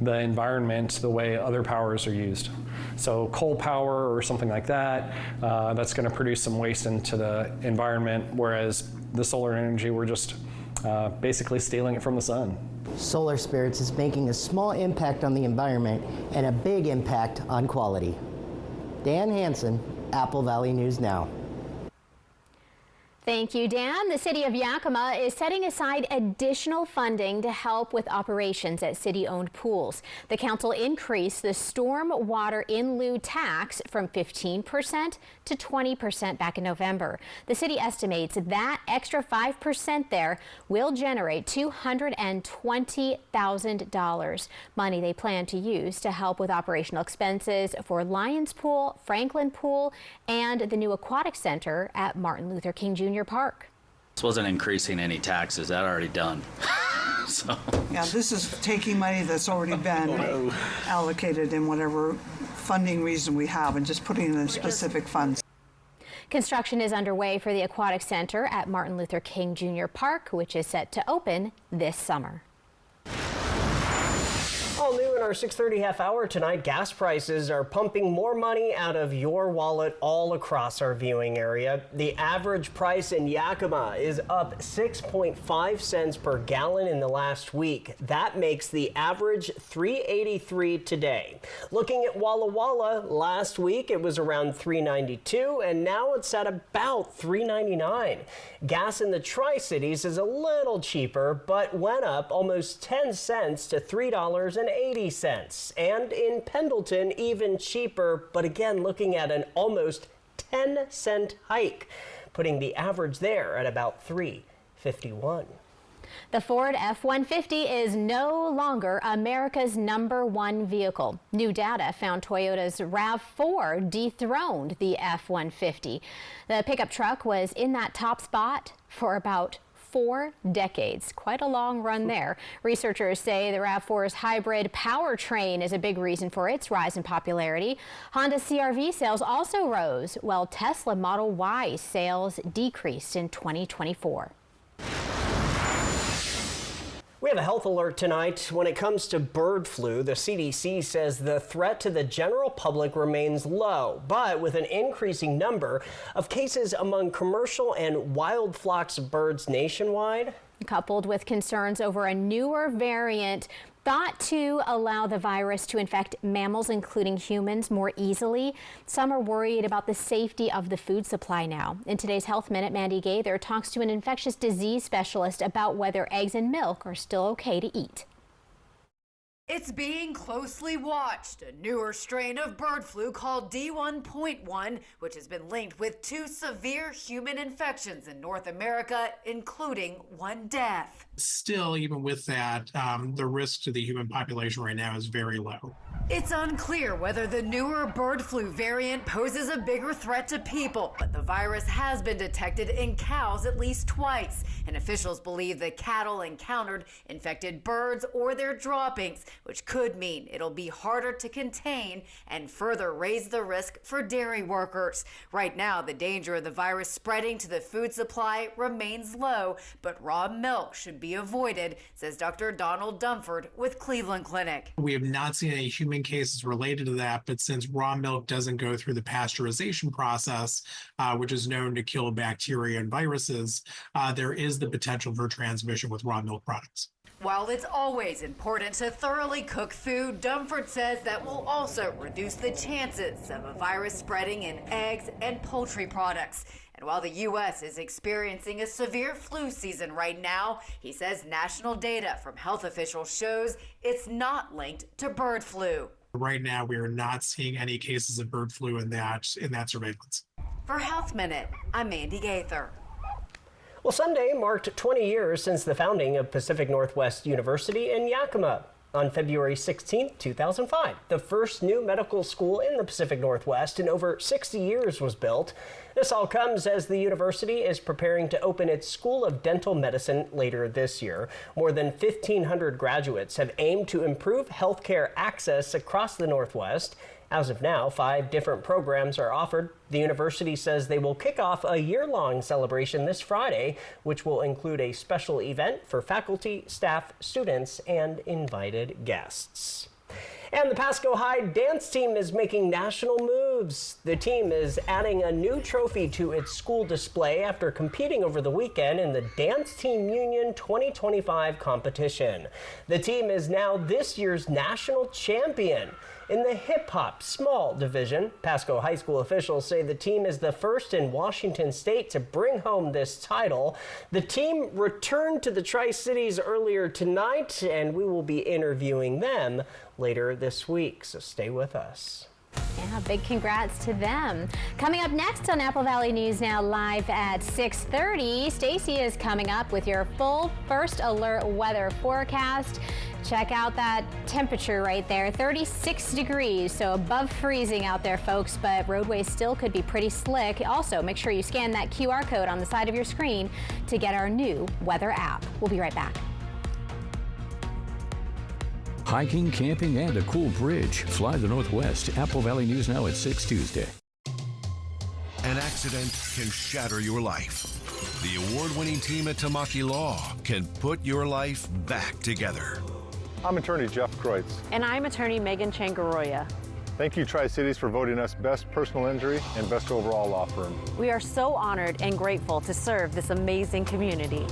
the environment the way other powers are used. So coal power or something like that, that's going to produce some waste into the environment, whereas the solar energy, we're just basically stealing it from the sun.
Solar Spirits is making a small impact on the environment and a big impact on quality. Dan Hansen, Apple Valley News Now.
Thank you, Dan. The city of Yakima is setting aside additional funding to help with operations at city-owned pools. The council increased the storm water in lieu tax from 15% to 20% back in November. The city estimates that extra 5% there will generate $220,000, money they plan to use to help with operational expenses for Lions Pool, Franklin Pool, and the new aquatic center at Martin Luther King Jr. Park.
This wasn't increasing any taxes, that already done. So.
Yeah, this is taking money that's already been allocated in whatever funding reason we have and just putting it in specific funds.
Construction is underway for the aquatic center at Martin Luther King Jr. Park, which is set to open this summer.
All new in our 6:30 half hour tonight, gas prices are pumping more money out of your wallet all across our viewing area. The average price in Yakima is up 6.5 cents per gallon in the last week. That makes the average $3.83 today. Looking at Walla Walla, last week it was around $3.92 and now it's at about $3.99. Gas in the Tri-Cities is a little cheaper, but went up almost 10 cents to $3.80. And in Pendleton, even cheaper, but again, looking at an almost 10-cent hike, putting the average there at about $3.51.
The Ford F-150 is no longer America's #1 vehicle. New data found Toyota's RAV4 dethroned the F-150. The pickup truck was in that top spot for about 4 decades. Quite a long run there. Researchers say the RAV4's hybrid powertrain is a big reason for its rise in popularity. Honda CR-V sales also rose, while Tesla Model Y sales decreased in 2024.
We have a health alert tonight. When it comes to bird flu, the CDC says the threat to the general public remains low, but with an increasing number of cases among commercial and wild flocks of birds nationwide.
Coupled with concerns over a newer variant thought to allow the virus to infect mammals, including humans, more easily, some are worried about the safety of the food supply now. In today's Health Minute, Mandy Gaither talks to an infectious disease specialist about whether eggs and milk are still okay to eat.
It's being closely watched. A newer strain of bird flu called D1.1, which has been linked with 2 severe human infections in North America, including 1 death.
Still, even with that, the risk to the human population right now is very low.
It's unclear whether the newer bird flu variant poses a bigger threat to people, but the virus has been detected in cows at least twice, and officials believe the cattle encountered infected birds or their droppings, which could mean it'll be harder to contain and further raise the risk for dairy workers. Right now, the danger of the virus spreading to the food supply remains low, but raw milk should be avoided, says Dr. Donald Dunford with Cleveland Clinic.
We have not seen any human cases related to that, but since raw milk doesn't go through the pasteurization process, which is known to kill bacteria and viruses, there is the potential for transmission with raw milk products.
While it's always important to thoroughly cook food, Dunford says that will also reduce the chances of a virus spreading in eggs and poultry products. And And while the U.S. is experiencing a severe flu season right now, he says national data from health officials shows it's not linked to bird flu.
Right now, we are not seeing any cases of bird flu in that surveillance.
For Health Minute, I'm Mandy Gaither.
Well, Sunday marked 20 years since the founding of Pacific Northwest University in Yakima. On February 16, 2005, the first new medical school in the Pacific Northwest in over 60 years was built. This all comes as the university is preparing to open its School of Dental Medicine later this year. More than 1,500 graduates have aimed to improve healthcare access across the Northwest. As of now, 5 different programs are offered. The university says they will kick off a year-long celebration this Friday, which will include a special event for faculty, staff, students, and invited guests. And the Pasco High dance team is making national moves. The team is adding a new trophy to its school display after competing over the weekend in the Dance Team Union 2025 competition. The team is now this year's national champion. In the hip-hop small division, Pasco High School officials say the team is the first in Washington State to bring home this title. The team returned to the Tri-Cities earlier tonight, and we will be interviewing them later this week, so stay with us.
Yeah, big congrats to them. Coming up next on Apple Valley News Now live at 6:30, Stacy is coming up with your full first alert weather forecast. Check out that temperature right there, 36 degrees, so above freezing out there, folks, but roadways still could be pretty slick. Also, make sure you scan that QR code on the side of your screen to get our new weather app. We'll be right back.
Hiking, camping, and a cool bridge. Fly the Northwest. Apple Valley News Now at 6 Tuesday.
An accident can shatter your life. The award-winning team at Tamaki Law can put your life back together.
I'm attorney Jeff Kreutz.
And I'm attorney Megan Changaroya.
Thank you, Tri-Cities, for voting us Best Personal Injury and Best Overall Law Firm.
We are so honored and grateful to serve this amazing community.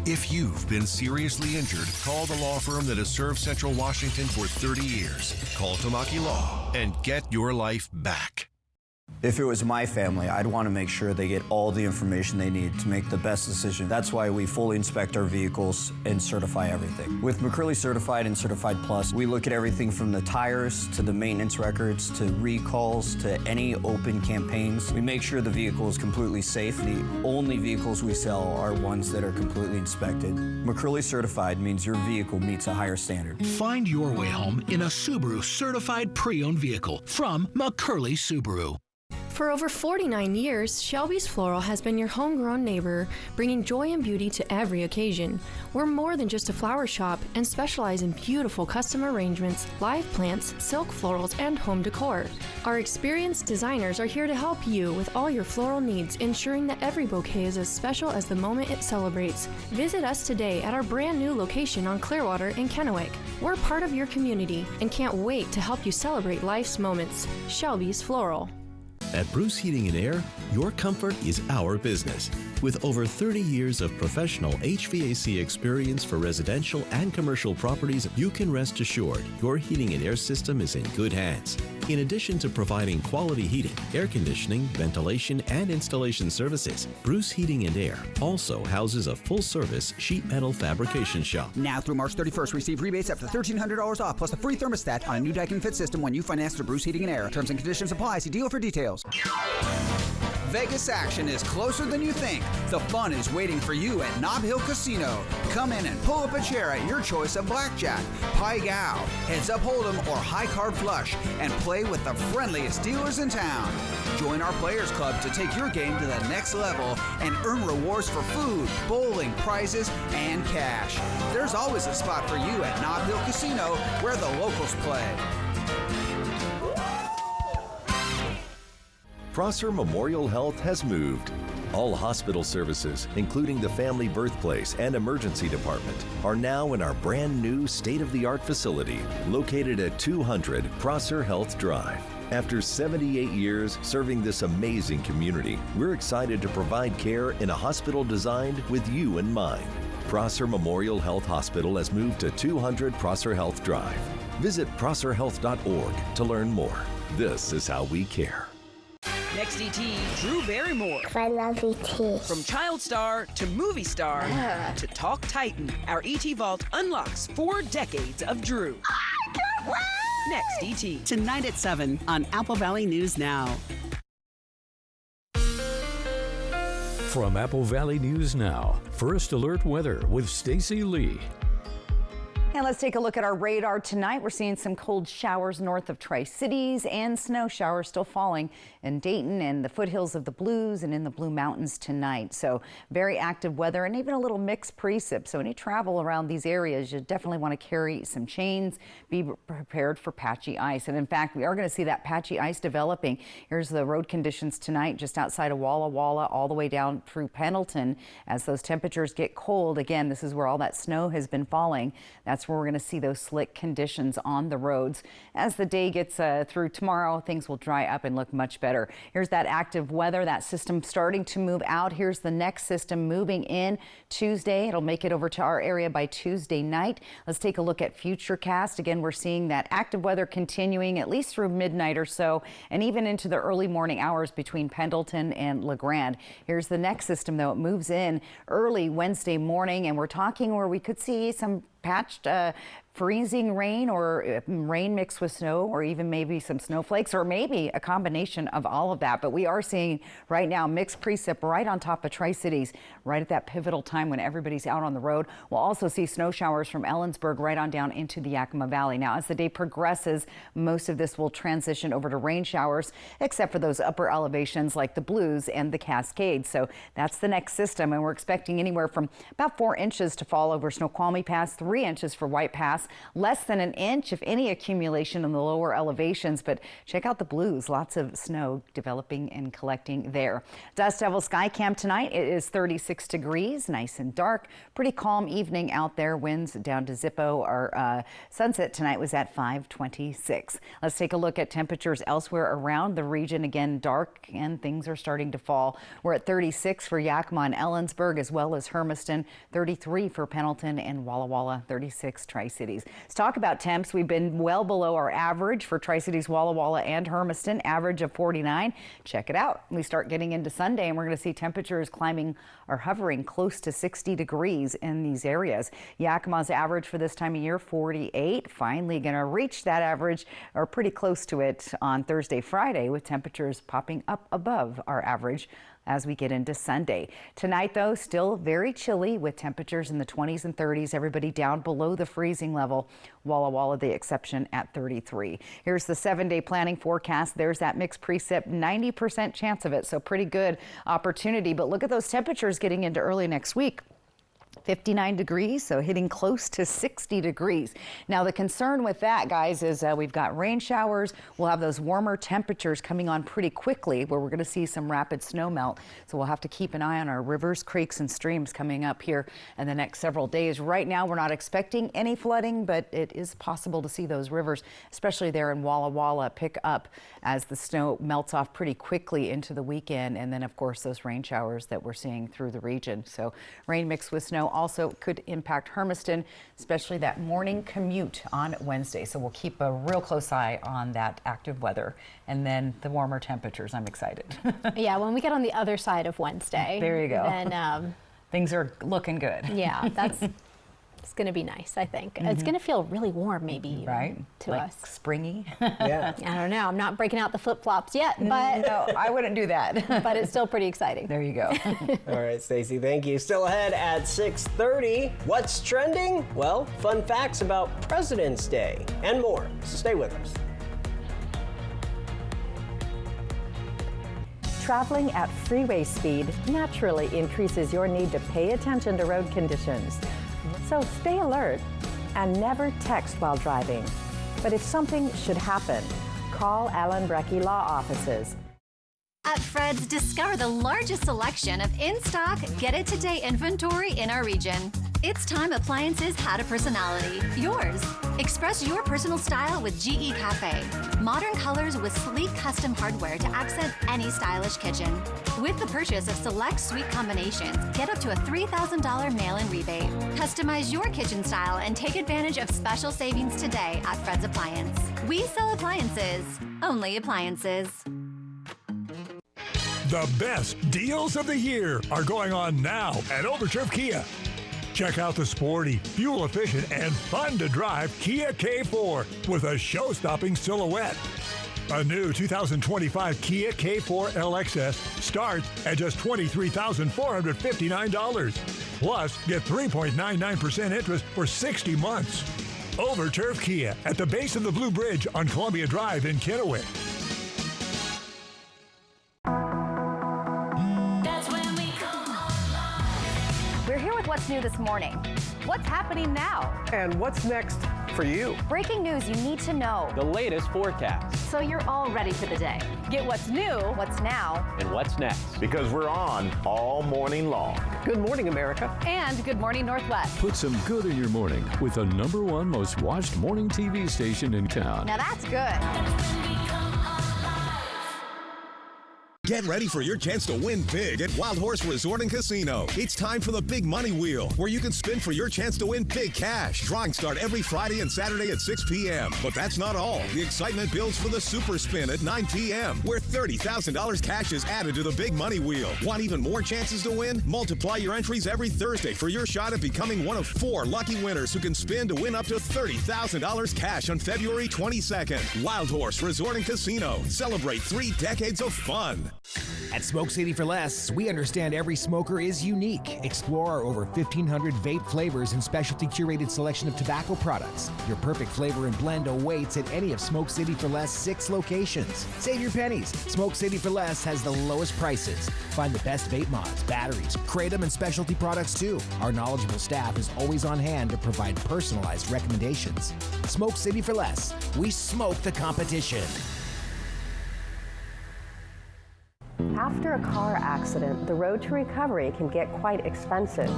If you've been seriously injured, call the law firm that has served Central Washington for 30 years. Call Tamaki Law and get your life back.
If it was my family, I'd want to make sure they get all the information they need to make the best decision. That's why we fully inspect our vehicles and certify everything. With McCurley Certified and Certified Plus, we look at everything from the tires to the maintenance records to recalls to any open campaigns. We make sure the vehicle is completely safe. The only vehicles we sell are ones that are completely inspected. McCurley Certified means your vehicle meets a higher standard.
Find your way home in a Subaru certified pre-owned vehicle from McCurley Subaru.
For over 49 years, Shelby's Floral has been your homegrown neighbor, bringing joy and beauty to every occasion. We're more than just a flower shop and specialize in beautiful custom arrangements, live plants, silk florals, and home decor. Our experienced designers are here to help you with all your floral needs, ensuring that every bouquet is as special as the moment it celebrates. Visit us today at our brand new location on Clearwater in Kennewick. We're part of your community and can't wait to help you celebrate life's moments. Shelby's Floral.
At Bruce Heating and Air, your comfort is our business. With over 30 years of professional HVAC experience for residential and commercial properties, you can rest assured your heating and air system is in good hands. In addition to providing quality heating, air conditioning, ventilation, and installation services, Bruce Heating and Air also houses a full-service sheet metal fabrication shop.
Now through March 31st, receive rebates up to $1,300 off, plus a free thermostat on a new Daikin Fit system when you finance through Bruce Heating and Air. Terms and conditions apply. See deal for details.
Vegas action is closer than you think. The fun is waiting for you at Nob Hill Casino. Come in and pull up a chair at your choice of blackjack, pai gow, heads up hold'em, or high card flush, and play with the friendliest dealers in town. Join our Players Club to take your game to the next level and earn rewards for food, bowling, prizes, and cash. There's always a spot for you at Nob Hill Casino, where the locals play.
Prosser Memorial Health has moved. All hospital services, including the family birthplace and emergency department, are now in our brand new state-of-the-art facility located at 200 Prosser Health Drive. After 78 years serving this amazing community, we're excited to provide care in a hospital designed with you in mind. Prosser Memorial Health Hospital has moved to 200 Prosser Health Drive. Visit prosserhealth.org to learn more. This is how we care.
Next ET, Drew Barrymore.
I love ET.
From child star to movie star to Talk Titan, our ET Vault unlocks 4 decades of Drew.
I can't wait!
Next ET.
Tonight at 7 on Apple Valley News Now.
From Apple Valley News Now, First Alert Weather with Stacy Lee.
And let's take a look at our radar tonight. We're seeing some cold showers north of Tri-Cities and snow showers still falling in Dayton and the foothills of the Blues and in the Blue Mountains tonight. So very active weather and even a little mixed precip. So any travel around these areas, you definitely want to carry some chains, be prepared for patchy ice. And in fact, we are going to see that patchy ice developing. Here's the road conditions tonight just outside of Walla Walla all the way down through Pendleton as those temperatures get cold. Again, this is where all that snow has been falling. That's where we're going to see those slick conditions on the roads. As the day gets through tomorrow, things will dry up and look much better. Here's that active weather, that system starting to move out. Here's the next system moving in Tuesday. It'll make it over to our area by Tuesday night. Let's take a look at Futurecast. Again, we're seeing that active weather continuing at least through midnight or so, and even into the early morning hours between Pendleton and LeGrand. Here's the next system, though. It moves in early Wednesday morning, and we're talking where we could see some patched freezing rain or rain mixed with snow, or even maybe some snowflakes, or maybe a combination of all of that. But we are seeing right now mixed precip right on top of Tri-Cities, right at that pivotal time when everybody's out on the road. We'll also see snow showers from Ellensburg right on down into the Yakima Valley. Now, as the day progresses, most of this will transition over to rain showers, except for those upper elevations like the Blues and the Cascades. So that's the next system, and we're expecting anywhere from about 4 inches to fall over Snoqualmie Pass, 3 inches for White Pass, less than an inch, if any, accumulation in the lower elevations. But check out the Blues. Lots of snow developing and collecting there. Dust Devil Sky Cam tonight. It is 36 degrees, nice and dark. Pretty calm evening out there. Winds down to Zippo. Our sunset tonight was at 5:26. Let's take a look at temperatures elsewhere around the region. Again, dark, and things are starting to fall. We're at 36 for Yakima and Ellensburg, as well as Hermiston, 33 for Pendleton and Walla Walla, 36 Tri-Cities. Let's talk about temps. We've been well below our average for Tri-Cities, Walla Walla, and Hermiston, average of 49. Check it out. We start getting into Sunday, and we're going to see temperatures climbing or hovering close to 60 degrees in these areas. Yakima's average for this time of year, 48. Finally going to reach that average, or pretty close to it, on Thursday, Friday, with temperatures popping up above our average as we get into Sunday. Tonight, though, still very chilly with temperatures in the 20s and 30s. Everybody down below the freezing level. Walla Walla, the exception, at 33. Here's the 7-day planning forecast. There's that mixed precip, 90% chance of it, so pretty good opportunity. But look at those temperatures getting into early next week. 59 degrees, so hitting close to 60 degrees. Now, the concern with that, guys, is we've got rain showers. We'll have those warmer temperatures coming on pretty quickly, where we're going to see some rapid snow melt. So we'll have to keep an eye on our rivers, creeks, and streams coming up here in the next several days. Right now, we're not expecting any flooding, but it is possible to see those rivers, especially there in Walla Walla, pick up as the snow melts off pretty quickly into the weekend. And then, of course, those rain showers that we're seeing through the region. So rain mixed with snow also could impact Hermiston, especially that morning commute on Wednesday. So we'll keep a real close eye on that active weather and then the warmer temperatures. I'm excited.
Yeah, when we get on the other side of Wednesday,
there you go.
Then
things are looking good.
Yeah, it's going to be nice, I think. Mm-hmm. It's going to feel really warm, maybe,
right?
To
like
us.
Springy.
Yeah. I don't know. I'm not breaking out the flip-flops yet, but
no, I wouldn't do that.
But it's still pretty exciting.
There you go.
All right, Stacey, thank you. Still ahead at 6:30. What's trending? Well, fun facts about President's Day and more. So stay with us.
Traveling at freeway speed naturally increases your need to pay attention to road conditions. So stay alert and never text while driving. But if something should happen, call Allen Brecky Law Offices.
At Fred's, discover the largest selection of in-stock, get-it-today inventory in our region. It's time appliances had a personality, yours. Express your personal style with GE Cafe. Modern colors with sleek custom hardware to accent any stylish kitchen. With the purchase of select suite combinations, get up to a $3,000 mail-in rebate. Customize your kitchen style and take advantage of special savings today at Fred's Appliance. We sell appliances, only appliances.
The best deals of the year are going on now at Overturf Kia. Check out the sporty, fuel-efficient, and fun-to-drive Kia K4 with a show-stopping silhouette. A new 2025 Kia K4 LXS starts at just $23,459. Plus, get 3.99% interest for 60 months. Overturf Kia at the base of the Blue Bridge on Columbia Drive in Kennewick.
We're here with what's new this morning. What's happening now?
And what's next for you?
Breaking news you need to know.
The latest forecast.
So you're all ready for the day. Get what's new, what's now,
And what's next?
Because we're on all morning long.
Good morning, America.
and Good Morning Northwest.
Put some good in your morning with the #1 most watched morning TV station in town.
Now that's good.
Get ready for your chance to win big at Wild Horse Resort and Casino. It's time for the Big Money Wheel, where you can spin for your chance to win big cash. Drawings start every Friday and Saturday at 6 p.m. But that's not all. The excitement builds for the Super Spin at 9 p.m., where $30,000 cash is added to the Big Money Wheel. Want even more chances to win? Multiply your entries every Thursday for your shot at becoming one of 4 lucky winners who can spin to win up to $30,000 cash on February 22nd. Wild Horse Resort and Casino. Celebrate 3 decades of fun.
At Smoke City for Less, we understand every smoker is unique. Explore our over 1,500 vape flavors and specialty curated selection of tobacco products. Your perfect flavor and blend awaits at any of Smoke City for Less 6 locations. Save your pennies. Smoke City for Less has the lowest prices. Find the best vape mods, batteries, kratom, and specialty products too. Our knowledgeable staff is always on hand to provide personalized recommendations. Smoke City for Less. We smoke the competition.
After a car accident, the road to recovery can get quite expensive.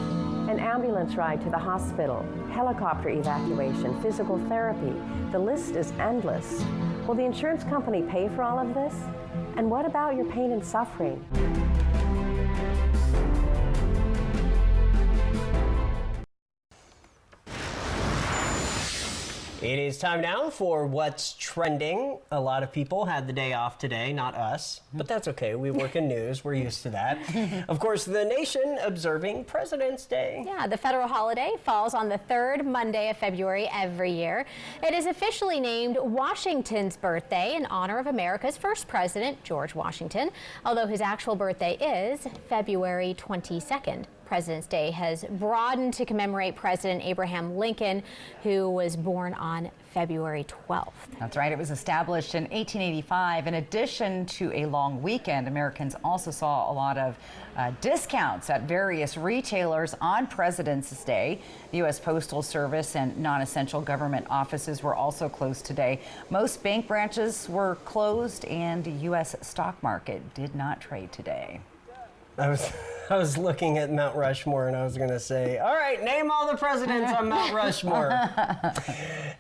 An ambulance ride to the hospital, helicopter evacuation, physical therapy, the list is endless. Will the insurance company pay for all of this? And what about your pain and suffering?
It is time now for What's Trending. A lot of people had the day off today, not us, but that's okay. We work in news. We're used to that. Of course, the nation observing President's Day.
Yeah, the federal holiday falls on the 3rd Monday of February every year. It is officially named Washington's birthday in honor of America's first president, George Washington, although his actual birthday is February 22nd. President's Day has broadened to commemorate President Abraham Lincoln, who was born on February 12th.
That's right. It was established in 1885. In addition to a long weekend, Americans also saw a lot of discounts at various retailers on President's Day. The U.S. Postal Service and non-essential government offices were also closed today. Most bank branches were closed, and the U.S. stock market did not trade today.
I was looking at Mount Rushmore and I was going to say, all right, name all the presidents on Mount Rushmore.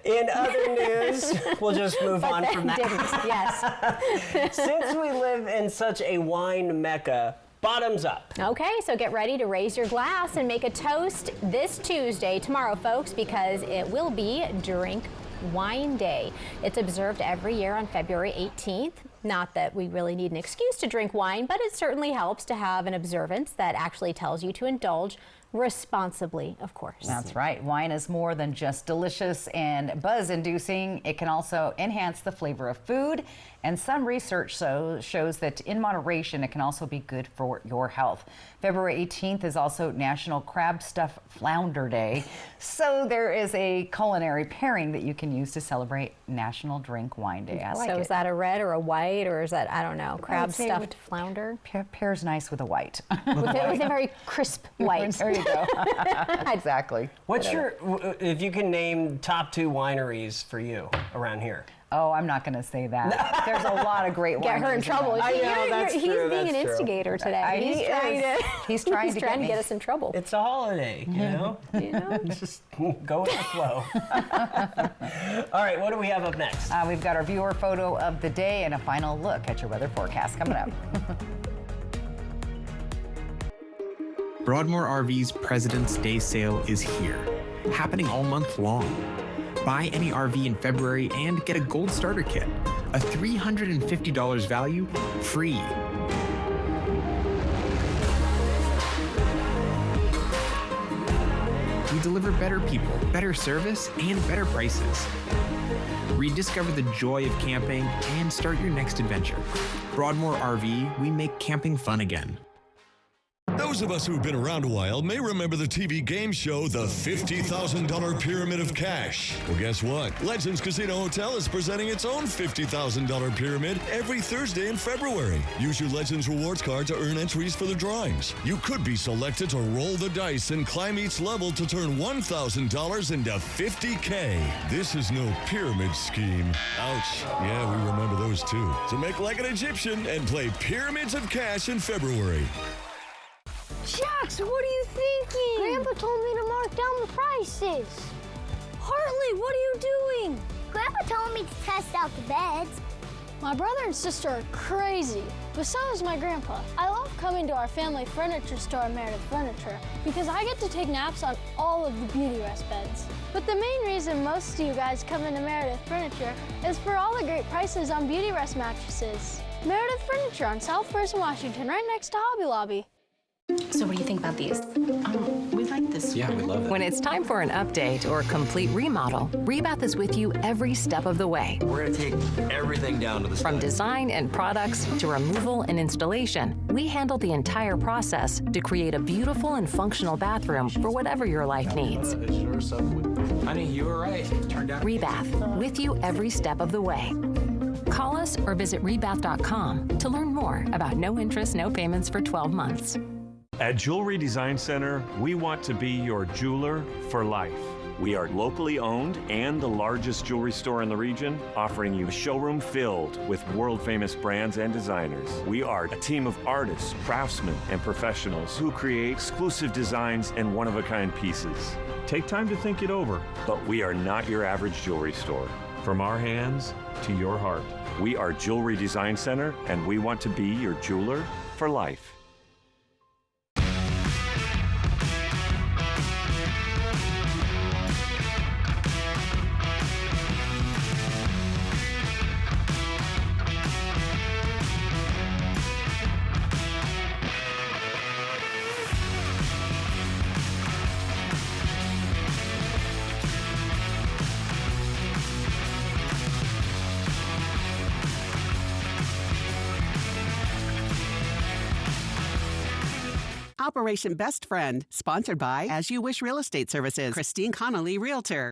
In other news, we'll just move on from that.
Yes.
Since we live in such a wine mecca, bottoms up.
Okay, so get ready to raise your glass and make a toast this Tuesday, tomorrow, folks, because it will be Drink Wine Day. It's observed every year on February 18th. Not that we really need an excuse to drink wine, but it certainly helps to have an observance that actually tells you to indulge responsibly, of course.
That's right. Wine is more than just delicious and buzz-inducing. It can also enhance the flavor of food, and some research shows that in moderation, it can also be good for your health. February 18th is also National Crab Stuffed Flounder Day, so there is a culinary pairing that you can use to celebrate National Drink Wine Day. I like it.
So is that a red or a white, or is that, I don't know, crab stuffed flounder?
Pairs nice with a white.
with a very crisp white.
There you go. Exactly.
What's if you can name top 2 wineries for you around here?
Oh, I'm not going to say that. There's a lot of great wineries.
Get her in trouble.
I know, that's
He's
true,
being
that's
an
true.
instigator today.
He's trying to
get us in trouble.
It's a holiday, you know? Just go with the flow. All right, what do we have up next?
We've got our viewer photo of the day and a final look at your weather forecast coming up.
Broadmoor RV's President's Day sale is here, happening all month long. Buy any RV in February and get a gold starter kit, a $350 value free. who deliver better people, better service, and better prices. Rediscover the joy of camping and start your next adventure. Broadmoor RV, we make camping fun again.
Those of us who've been around a while may remember the TV game show, The $50,000 Pyramid of Cash. Well, guess what? Legends Casino Hotel is presenting its own $50,000 pyramid every Thursday in February. Use your Legends Rewards card to earn entries for the drawings. You could be selected to roll the dice and climb each level to turn $1,000 into $50K. This is no pyramid scheme. Ouch. Yeah, we remember those too. So make like an Egyptian and play Pyramids of Cash in February.
Jax, what are you thinking? Grandpa told me to mark down the prices. Hartley, what are you doing? Grandpa told me to test out the beds.
My brother and sister are crazy, but so is my grandpa. I love coming to our family furniture store, Meredith Furniture, because I get to take naps on all of the Beauty Rest beds. But the main reason most of you guys come into Meredith Furniture is for all the great prices on Beauty Rest mattresses. Meredith Furniture on South First and Washington, right next to Hobby Lobby.
So what do you think about these? We like this.
Yeah, we love it.
When it's time for an update or a complete remodel, Rebath is with you every step of the way.
We're going to take everything down to the
From design and products to removal and installation, we handle the entire process to create a beautiful and functional bathroom for whatever your life needs.
Honey, you were right. Turned out.
Rebath, with you every step of the way. Call us or visit rebath.com to learn more about no interest, no payments for 12 months.
At Jewelry Design Center, we want to be your jeweler for life. We are locally owned and the largest jewelry store in the region, offering you a showroom filled with world-famous brands and designers. We are a team of artists, craftsmen, and professionals who create exclusive designs and one-of-a-kind pieces. Take time to think it over, but we are not your average jewelry store. From our hands to your heart, we are Jewelry Design Center, and we want to be your jeweler for life.
Operation Best Friend, sponsored by As You Wish Real Estate Services, Christine Connolly, Realtor.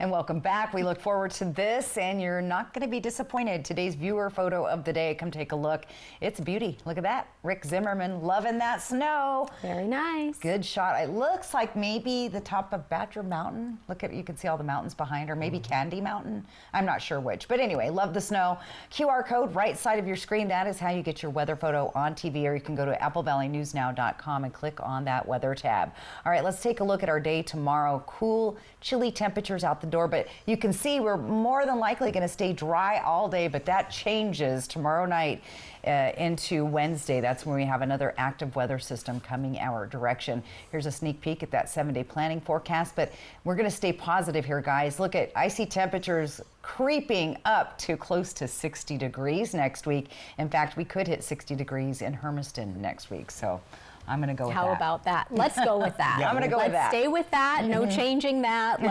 And welcome back. We look forward to this, and you're not going to be disappointed. Today's viewer photo of the day. Come take a look. It's beauty. Look at that. Rick Zimmerman loving that snow.
Very nice.
Good shot. It looks like maybe the top of Badger Mountain. Look at, you can see all the mountains behind, or maybe Candy Mountain. I'm not sure which. But anyway, love the snow. QR code right side of your screen. That is how you get your weather photo on TV, or you can go to applevalleyNewsNow.com and click on that weather tab. All right, let's take a look at our day tomorrow. Cool, chilly temperatures out the door, but you can see we're more than likely going to stay dry all day, but that changes tomorrow night into Wednesday. That's when we have another active weather system coming our direction. Here's a sneak peek at that 7-day planning forecast, but we're going to stay positive here, guys. Look at icy temperatures creeping up to close to 60 degrees next week. In fact, we could hit 60 degrees in Hermiston next week, so I'm going to go with that.
How about that? Let's go with that.
I'm going to go with that.
Let's stay with that. No changing that.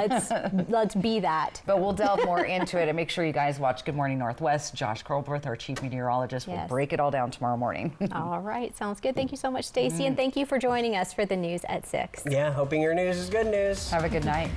Let's be that.
But we'll delve more into it, and make sure you guys watch Good Morning Northwest. Josh Colbert, our chief meteorologist, will break it all down tomorrow morning.
All right. Sounds good. Thank you so much, Stacy, and thank you for joining us for the news at 6.
Yeah, hoping your news is good news.
Have a good night.